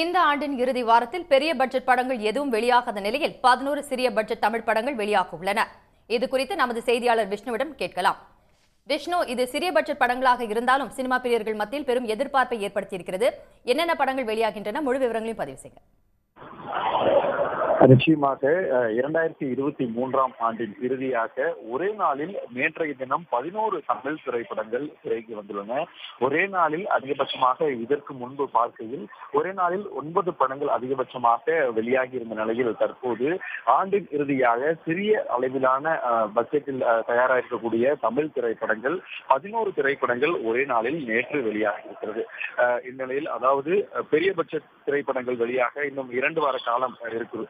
இந்த ஆண்டின் இறுதி வாரத்தில் பெரிய பட்ஜெட் படங்கள் எதுவும் வெளியாகாத நிலையில் 11 சிறிய பட்ஜெட் தமிழ் படங்கள் வெளியாக உள்ளன. இது குறித்து நமது செய்தியாளர் விஷ்ணுவிடம் கேட்கலாம். விஷ்ணு, இது சிறிய பட்ஜெட் படங்களாக இருந்தாலும் சினிமா பிரியர்கள் மத்தியில் பெரும் எதிர்பார்ப்பை ஏற்படுத்தியிருக்கிறது. என்னென்ன படங்கள் வெளியாகின்றன, முழு விவரங்களையும் பதிவு செய்யுங்க. நிச்சயமாக 2023ஆம் ஆண்டின் இறுதியாக ஒரே நாளில் நேற்றைய தினம் 11 தமிழ் திரைப்படங்கள் திரைக்கு வந்துள்ளன. ஒரே நாளில் அதிகபட்சமாக இதற்கு முன்பு பார்க்கையில் ஒரே நாளில் 9 படங்கள் அதிகபட்சமாக வெளியாகி இருந்த நிலையில் தற்போது ஆண்டின் இறுதியாக சிறிய அளவிலான பட்ஜெட்டில் தயாராகக்கூடிய தமிழ் திரைப்படங்கள் 11 திரைப்படங்கள் ஒரே நாளில் நேற்று வெளியாகி இருக்கிறது. இந்நிலையில் அதாவது பெரிய பட்ஜெட் திரைப்படங்கள் வெளியாக இன்னும் 2 வார காலம்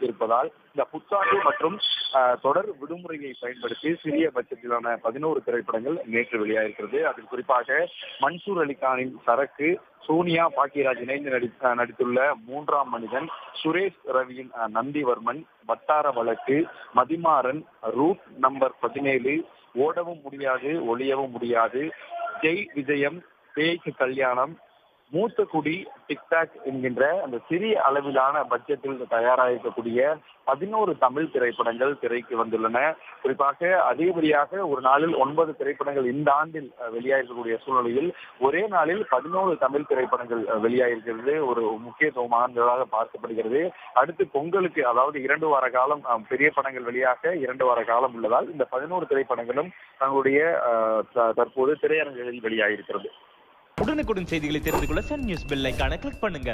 இருப்பதால் இந்த புத்தாண்டு மற்றும் தொடர் விடுமுறையை பயன்படுத்தி சிறிய பட்ஜெட்டிலான 11 திரைப்படங்கள் நேற்று வெளியாகிருக்கிறது. அதில் குறிப்பாக மன்சூர் அலிகானின் சரக்கு, சோனியா பாக்கியராஜ் இணைந்து நடித்துள்ள 3ஆம் மனிதன், சுரேஷ் ரவியின் நந்திவர்மன், வட்டார வழக்கு, மதிமாறன், ரூட் நம்பர் 17, ஓடவும் முடியாது ஒளியவும் முடியாது, ஜெய் விஜயம், பேய்க்கு கல்யாணம், மூத்த குடி, டிக்டாக் என்கின்ற அந்த சிறிய அளவிலான பட்ஜெட்டில் தயாராகக்கூடிய 11 தமிழ் திரைப்படங்கள் திரைக்கு வந்துள்ளன. குறிப்பாக அதிகப்படியாக ஒரு நாளில் 9 திரைப்படங்கள் இந்த ஆண்டில் வெளியாகக்கூடிய சூழ்நிலையில் ஒரே நாளில் 11 தமிழ் திரைப்படங்கள் வெளியாகிருக்கிறது ஒரு முக்கியத்துவமானதாக பார்க்கப்படுகிறது. அடுத்து பொங்கலுக்கு, அதாவது 2 வார காலம் பெரிய படங்கள் வெளியாக 2 வார காலம் உள்ளதால் இந்த 11 திரைப்படங்களும் தங்களுடைய தற்போது திரையரங்குகளில் வெளியாகிருக்கிறது. உடனுக்குடன் செய்திகளை தெரிந்து கொள்ள சன் நியூஸ் பெல் ஐகானை கிளிக் பண்ணுங்க.